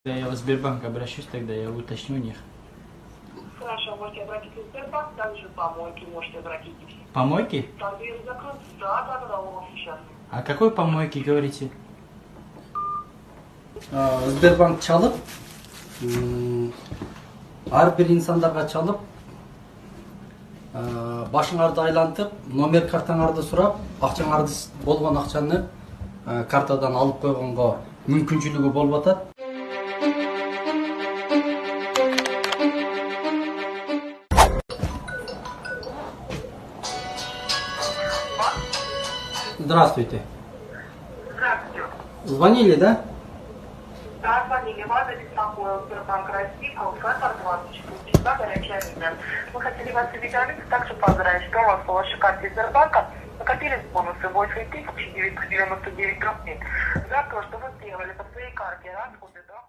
Я в Сбербанк обращусь, тогда я уточню у них. Хорошо, можете обратиться в Сбербанк, также помойки можете обратиться. Помойки? Там дверь закрыта, да, у вас сейчас. А какой помойки говорите? Сбербанк чалып, ар бир инсандарга чалып, башыңарды айлантып, номер картаңарды сурап, акчаңарды болгон акчаны картадан алып койгонго мүмкүнчүлүгү болуп атат. Здравствуйте. Здравствуйте. Звонили, да? Да, звонили. Вас беспокоил Сбербанк России, калькулятор 24 часа, горячая линия. Мы хотели вас уведомить, также поздравить, что у вас по вашей карте Сбербанка накопились бонусы 8999 рублей за то, что вы сделали по своей карте расходы, да?